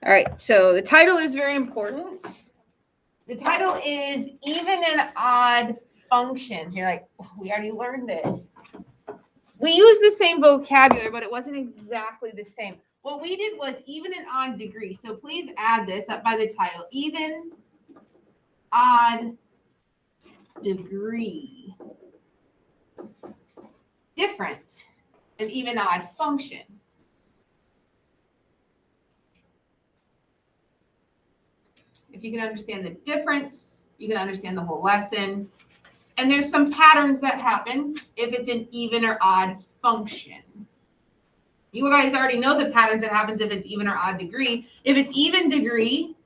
All right, so the title is very important. The title is even and odd functions. You're like, oh, we already learned this. We use the same vocabulary, but it wasn't exactly the same. What we did was even and odd degree. So please add this up by the title. Even, odd, degree. Different, an even odd function. If you can understand the difference, you can understand the whole lesson. And there's some patterns that happen if it's an even or odd function. You guys already know the patterns that happens if it's even or odd degree. If it's even degree,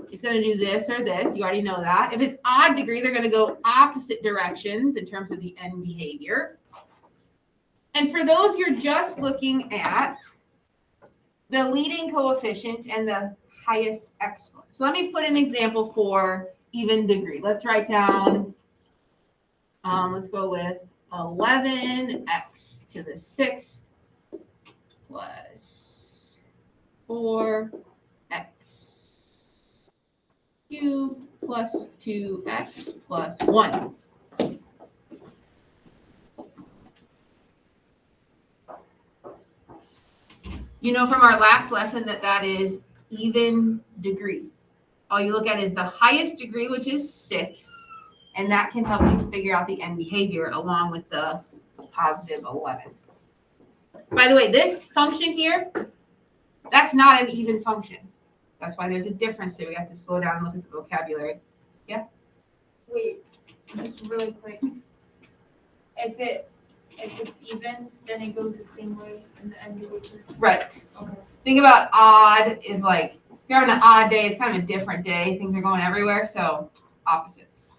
it's going to do this or this. You already know that. If it's odd degree, they're going to go opposite directions in terms of the end behavior. And for those you're just looking at the leading coefficient and the highest exponent. So let me put an example for even degree. Let's write down, let's go with 11x to the 6th plus 4x cubed plus 2x plus 1. You know from our last lesson that that is even degree. All you look at is the highest degree, which is 6, and that can help you figure out the end behavior along with the positive 11. By the way, this function here, that's not an even function. That's why there's a difference there. We have to slow down and look at the vocabulary. Yeah? Wait, just really quick. If it's even, then it goes the same way in the end behavior. Right. Okay. Think about odd is like, if you're having an odd day, it's kind of a different day. Things are going everywhere, so opposites.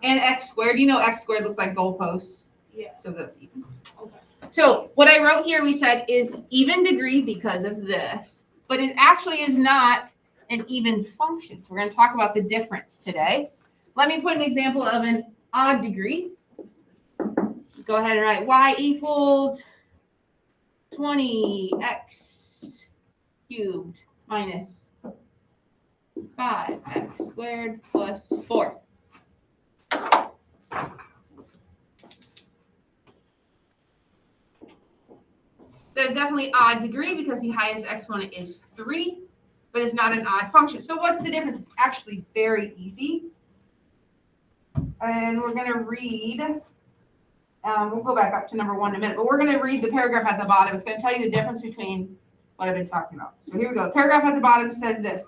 And x squared, you know x squared looks like goalposts. Yeah. So that's even. Okay. So what I wrote here, we said, is even degree because of this, but it actually is not an even function. So we're going to talk about the difference today. Let me put an example of an odd degree. Go ahead and write y equals 20x cubed minus 5x squared plus 4. There's definitely odd degree because the highest exponent is 3, but it's not an odd function. So what's the difference? It's actually very easy. And we're going to read, we'll go back up to number 1 in a minute, but we're going to read the paragraph at the bottom. It's going to tell you the difference between what I've been talking about. So here we go. The paragraph at the bottom says this.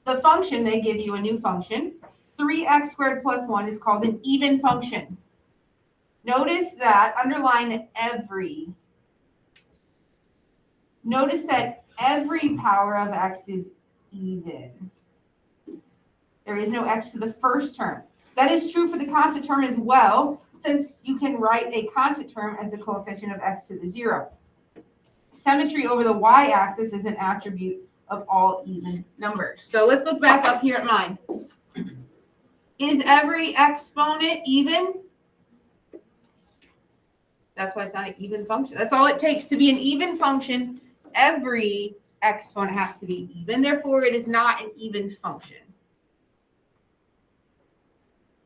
The function, they give you a new function, 3x squared plus 1 is called an even function. Notice that, underline every. Notice that every power of x is even. There is no x to the first term. That is true for the constant term as well, since you can write a constant term as the coefficient of x to the 0. Symmetry over the y-axis is an attribute of all even numbers. So let's look back up here at mine. Is every exponent even? That's why it's not an even function. That's all it takes to be an even function. Every exponent has to be even. Therefore, it is not an even function.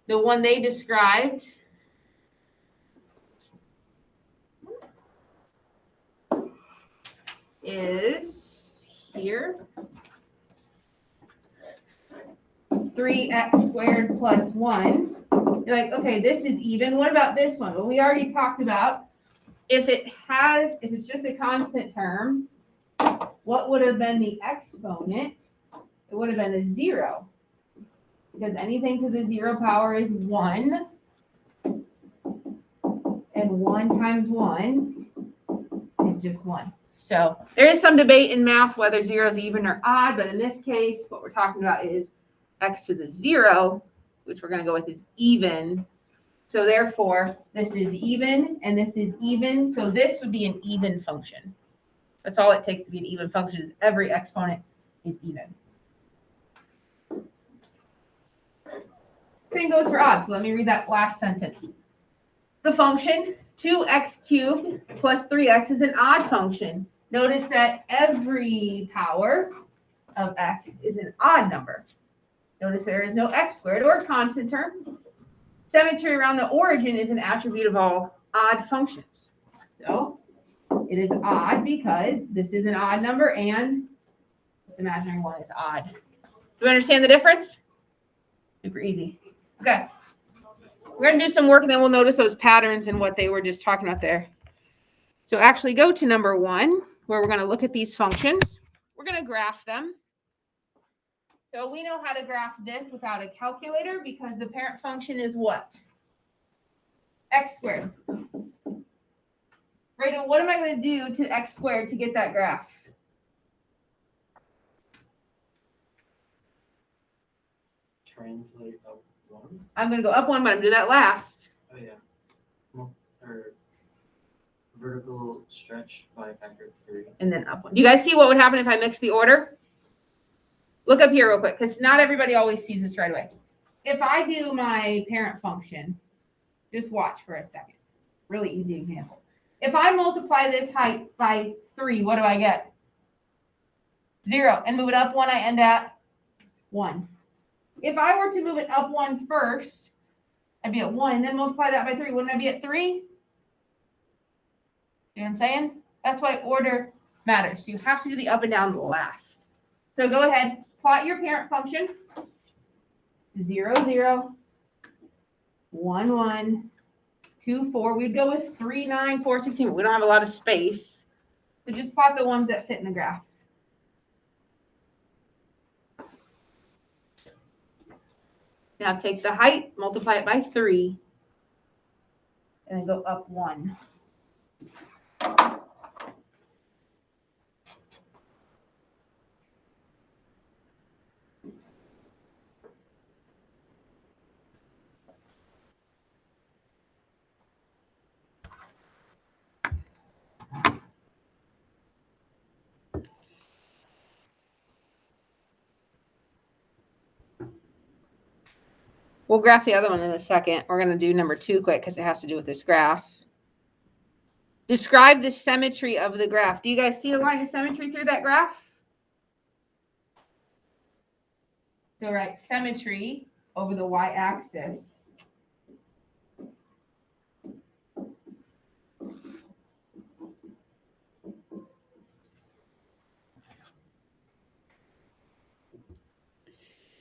The one they described is here. 3x squared plus 1. You're like, okay, this is even. What about this one? Well, we already talked about if it's just a constant term, what would have been the exponent? It would have been a 0. Because anything to the 0 power is 1. And 1 times 1 is just 1. So there is some debate in math whether 0 is even or odd, but in this case, what we're talking about is x to the 0, which we're going to go with is even. So therefore, this is even, and this is even. So this would be an even function. That's all it takes to be an even function is every exponent is even. Same goes for odd. So let me read that last sentence. The function 2x cubed plus 3x is an odd function. Notice that every power of x is an odd number. Notice there is no x squared or constant term. Symmetry around the origin is an attribute of all odd functions. So it is odd because this is an odd number and the imaginary one is odd. Do you understand the difference? Super easy. Okay. We're going to do some work and then we'll notice those patterns and what they were just talking about there. So actually go to number 1, where we're going to look at these functions. We're going to graph them. So we know how to graph this without a calculator because the parent function is what? X squared. Rachel, what am I going to do to x squared to get that graph? Translate up 1. I'm going to go up 1, but I'm going to do that last. Oh, yeah. Or vertical stretch by factor of 3. And then up 1. Do you guys see what would happen if I mix the order? Look up here real quick, because not everybody always sees this right away. If I do my parent function, just watch for a second. Really easy example. If I multiply this height by 3, what do I get? 0. And move it up 1, I end at 1. If I were to move it up 1 first, I'd be at 1, and then multiply that by 3. Wouldn't I be at 3? See what I'm saying? That's why order matters. You have to do the up and down last. So go ahead, plot your parent function. 0, 0, 1, 1, 2, 4. We'd go with 3, 9, 4, 16. We don't have a lot of space. So just plot the ones that fit in the graph. Now take the height, multiply it by 3, and then go up 1. We'll graph the other one in a second. We're going to do number 2 quick because it has to do with this graph. Describe the symmetry of the graph. Do you guys see a line of symmetry through that graph? So write symmetry over the y-axis.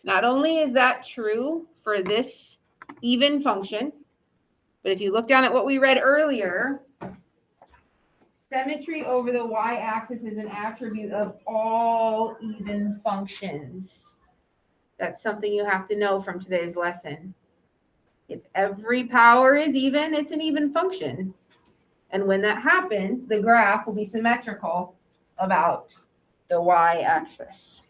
Not only is that true for this even function, but if you look down at what we read earlier, symmetry over the y-axis is an attribute of all even functions. That's something you have to know from today's lesson. If every power is even, it's an even function. And when that happens, the graph will be symmetrical about the y-axis.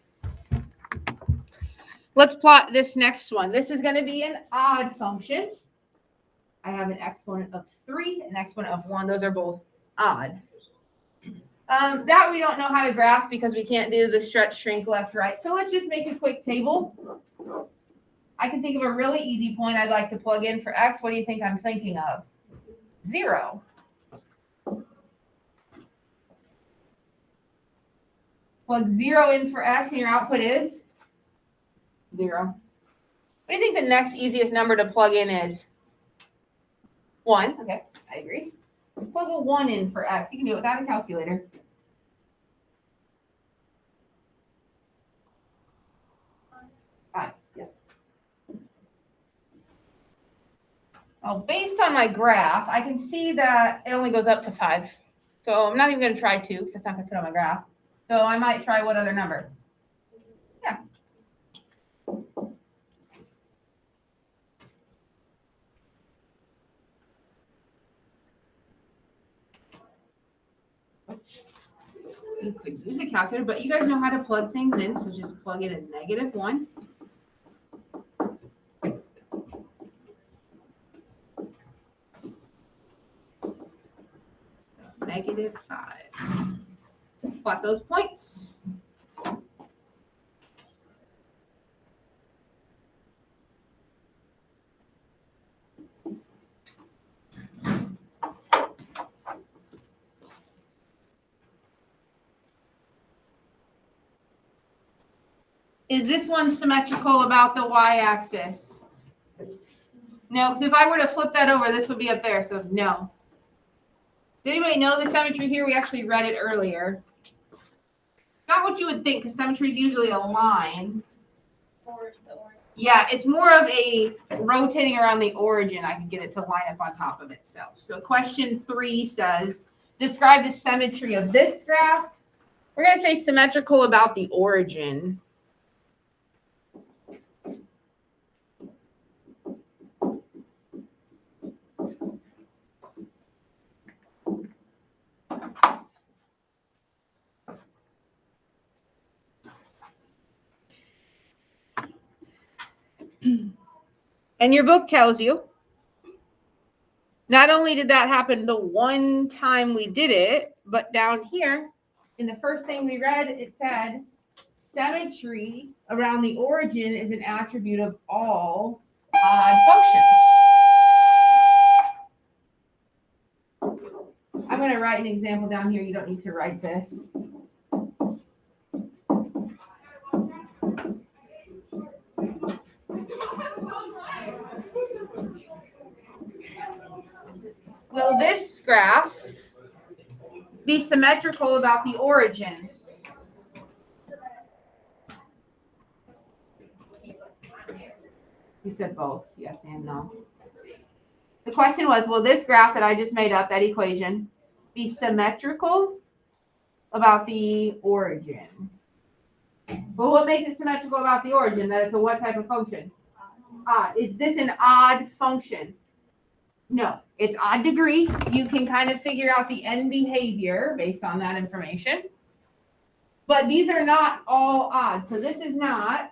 Let's plot this next one. This is going to be an odd function. I have an exponent of 3, an exponent of 1. Those are both odd. That we don't know how to graph because we can't do the stretch, shrink, left, right. So let's just make a quick table. I can think of a really easy point I'd like to plug in for x. What do you think I'm thinking of? 0. Plug 0 in for x and your output is 0. What do you think the next easiest number to plug in is? 1. Okay, I agree. Let's plug a 1 in for x. You can do it without a calculator. Well, based on my graph, I can see that it only goes up to 5. So I'm not even going to try 2 because it's not going to fit on my graph. So I might try what other number? Yeah. You could use a calculator, but you guys know how to plug things in, so just plug in a -1. -5. Plot those points. Is this one symmetrical about the y-axis? No, because if I were to flip that over, this would be up there, so no. Does anybody know the symmetry here? We actually read it earlier. Not what you would think, because symmetry is usually a line. Or the orange. Yeah, it's more of a rotating around the origin. I can get it to line up on top of itself. So question 3 says, describe the symmetry of this graph. We're going to say symmetrical about the origin. And your book tells you, not only did that happen the one time we did it, but down here, in the first thing we read, it said, symmetry around the origin is an attribute of all odd functions. I'm going to write an example down here. You don't need to write this. Will this graph be symmetrical about the origin? You said both, yes and no. The question was, will this graph that I just made up, that equation, be symmetrical about the origin? Well, what makes it symmetrical about the origin? That it's a what type of function? Odd. Is this an odd function? No, it's odd degree. You can kind of figure out the end behavior based on that information. But these are not all odd. So this is not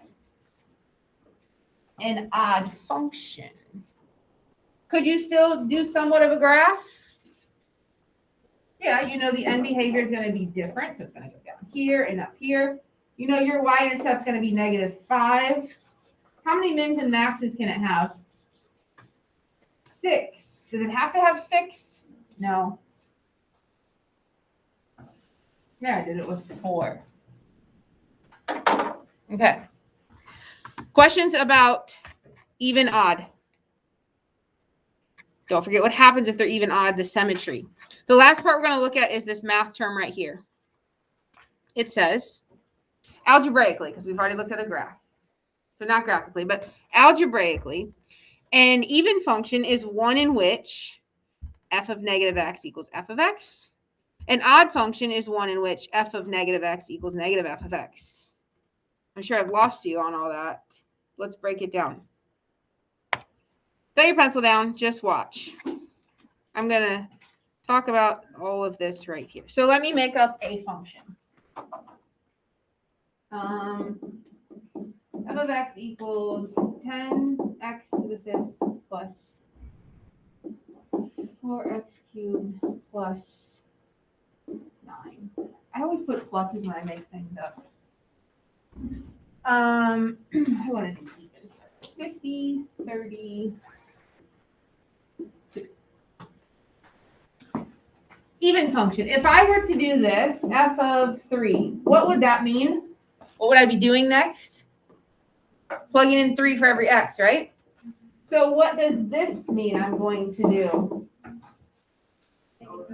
an odd function. Could you still do somewhat of a graph? Yeah, you know the end behavior is going to be different. So it's going to go down here and up here. You know your y-intercept is going to be -5. How many mins and maxes can it have? 6. Does it have to have 6? No. Yeah, I did it with 4. Okay. Questions about even odd. Don't forget what happens if they're even odd, the symmetry. The last part we're going to look at is this math term right here. It says, algebraically, because we've already looked at a graph. So not graphically, but algebraically, an even function is one in which f of negative x equals f of x. An odd function is one in which f of negative x equals negative f of x. I'm sure I've lost you on all that. Let's break it down. Throw your pencil down. Just watch. I'm going to talk about all of this right here. So let me make up a function. F of x equals 10x to the 5th plus 4x cubed plus 9. I always put pluses when I make things up. I want to do even. 50, 30. Even function. If I were to do this, f of 3, what would that mean? What would I be doing next? Plugging in 3 for every x, right? So what does this mean I'm going to do?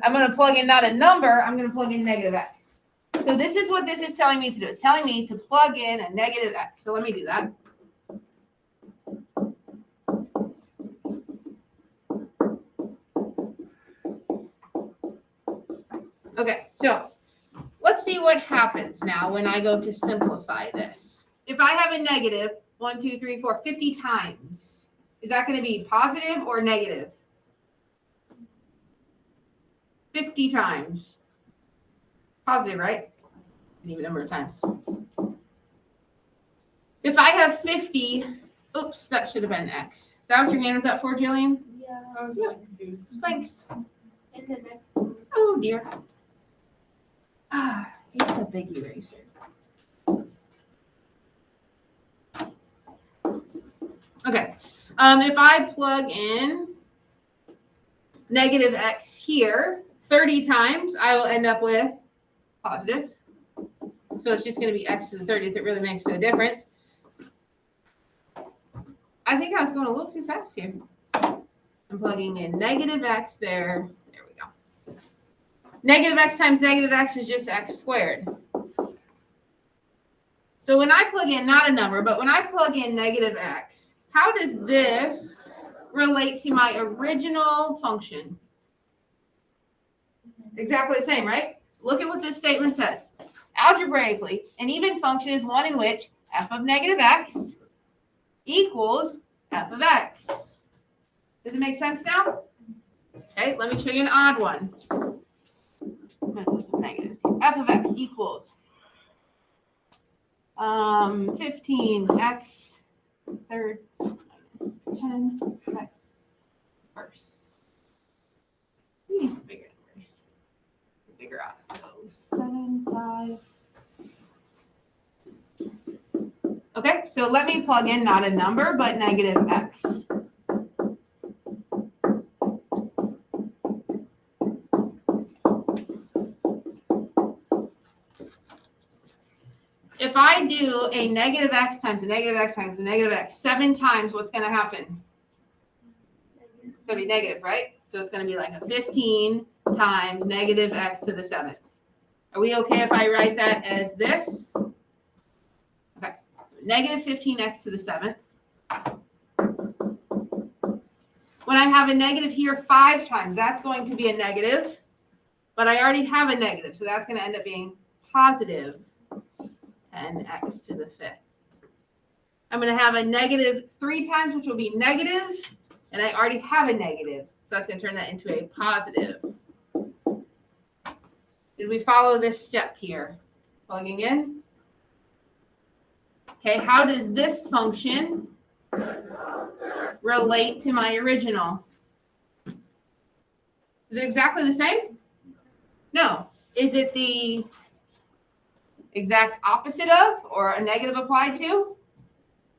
I'm going to plug in not a number, I'm going to plug in negative x. So this is what this is telling me to do. It's telling me to plug in a negative x. So let me do that. Okay, so let's see what happens now when I go to simplify this. If I have a negative 1, 2, 3, 4, 50 times, is that going to be positive or negative? 50 times. Positive, right? An even number of times. If I have 50, oops, that should have been an x. Is that what your hand was up for, Jillian? Yeah, I was really confused. Thanks. And the next one. Oh, dear. It's a big eraser. Okay. If I plug in negative x here 30 times, I will end up with positive. So it's just going to be x to the 30th. It really makes no difference. I think I was going a little too fast here. I'm plugging in negative x there. There we go. Negative x times negative x is just x squared. So when I plug in, not a number, but when I plug in negative x, how does this relate to my original function? Exactly the same, right? Look at what this statement says. Algebraically, an even function is one in which f of negative x equals f of x. Does it make sense now? Okay, let me show you an odd one. I'm going to put some negatives here. F of x equals 15x third minus 10x first. We need some bigger numbers. Bigger odds. So 7, 5. Okay, so let me plug in not a number, but negative x. If I do a negative x times a negative x times a negative x 7 times, what's going to happen? It's going to be negative, right? So it's going to be like a 15 times negative x to the 7th. Are we okay if I write that as this? Okay, negative 15x to the 7th. When I have a negative here 5 times, that's going to be a negative, but I already have a negative, so that's going to end up being positive 10x to the 5th. I'm going to have a negative 3 times, which will be negative, and I already have a negative, so that's going to turn that into a positive. Did we follow this step here? Plugging in. Okay, how does this function relate to my original? Is it exactly the same? No. Is it the exact opposite of, or a negative applied to?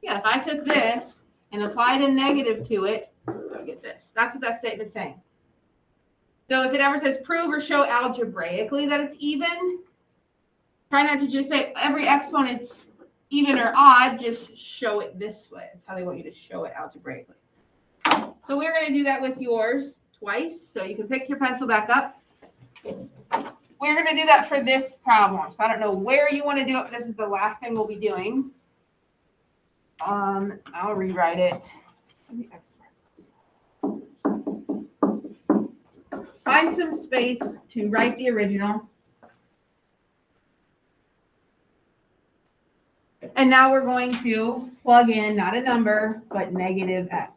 Yeah, if I took this and applied a negative to it, I get this. That's what that statement's saying. So if it ever says prove or show algebraically that it's even, try not to just say every exponent's even or odd, just show it this way. That's how they want you to show it algebraically. So we're going to do that with yours twice. So you can pick your pencil back up. We're going to do that for this problem. So I don't know where you want to do it. This is the last thing we'll be doing. I'll rewrite it. Find some space to write the original. And now we're going to plug in, not a number, but negative x.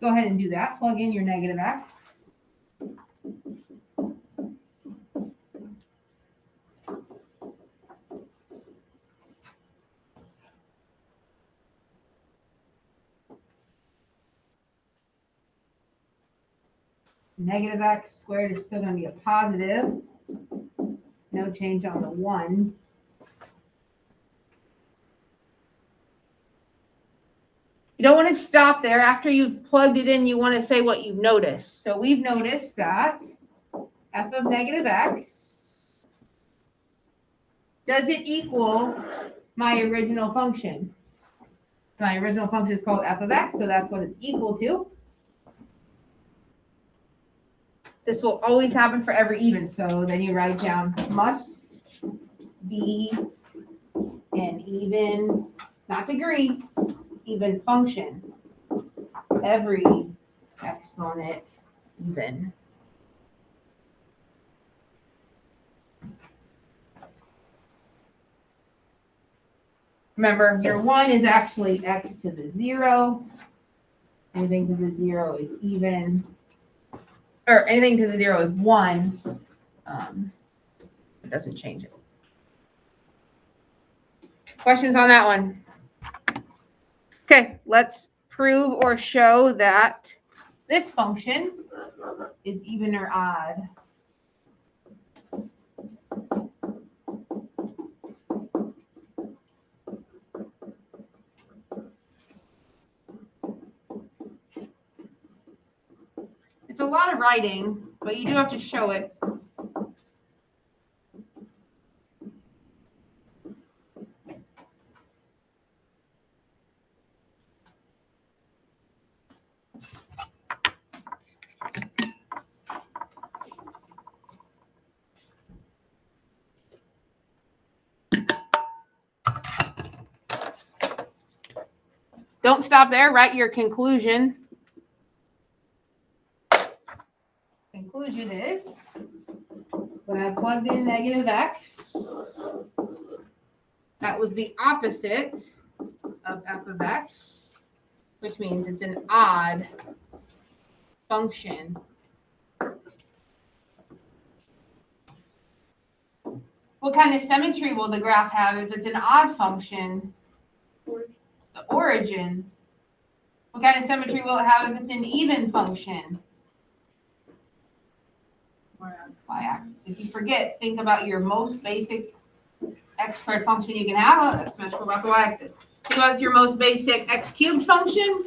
Go ahead and do that. Plug in your negative x. Negative x squared is still going to be a positive. No change on the 1. You don't want to stop there. After you've plugged it in, you want to say what you've noticed. So we've noticed that f of negative x, does it equal my original function? My original function is called f of x, so that's what it's equal to. This will always happen for every even, so then you write down must be an even, not degree, even function. Every exponent even. Remember, your 1 is actually x to the 0. Anything to the 0 is even. Or anything to the 0 is 1. It doesn't change it. Questions on that one? Okay, let's prove or show that this function is even or odd. It's a lot of writing, but you do have to show it. Don't stop there. Write your conclusion. Conclusion is when I plugged in negative x, that was the opposite of f of x, which means it's an odd function. What kind of symmetry will the graph have if it's an odd function? The origin. What kind of symmetry will it have if it's an even function? Y-axis. If you forget, think about your most basic x squared function you can have. That's symmetrical about the y-axis. Think about your most basic x cubed function.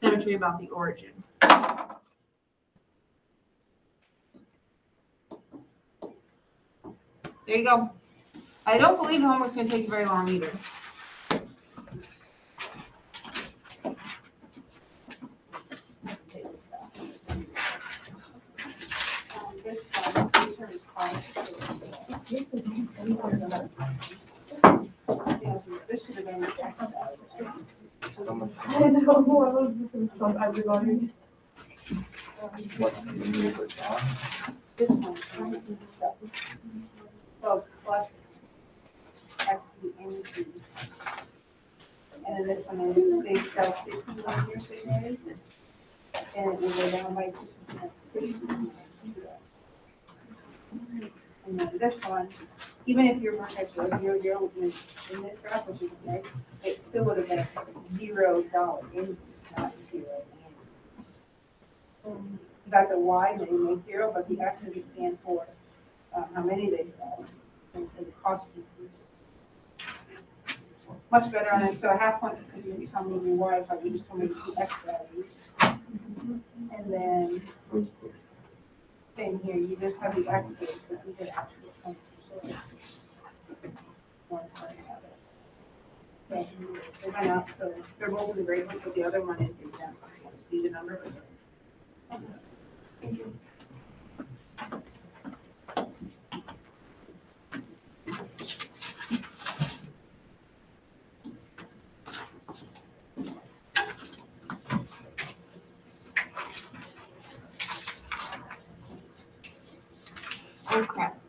Symmetry about the origin. There you go. I don't believe homework's going to take very long either. This should have been So much. I know, everybody. What can you do with that? This one. So plus x to the increase. And then this one is base self 51 here today. And it will go down by 2%. And then this one, even if your vertex was 0, 0 in this graph, which is okay, it still would have been $0 increase, not 0. You got the y, they make 0, but the x doesn't stand for how many they sell. And so the cost is much better on it. So a half point because you tell me your y, but you just told me the x values. And then same here, you just have the x's, but these are actual points. So one part of it. Okay, they went up, so they're both the grade one, but the other one is exempt. You want to see the number? Thank you. okay.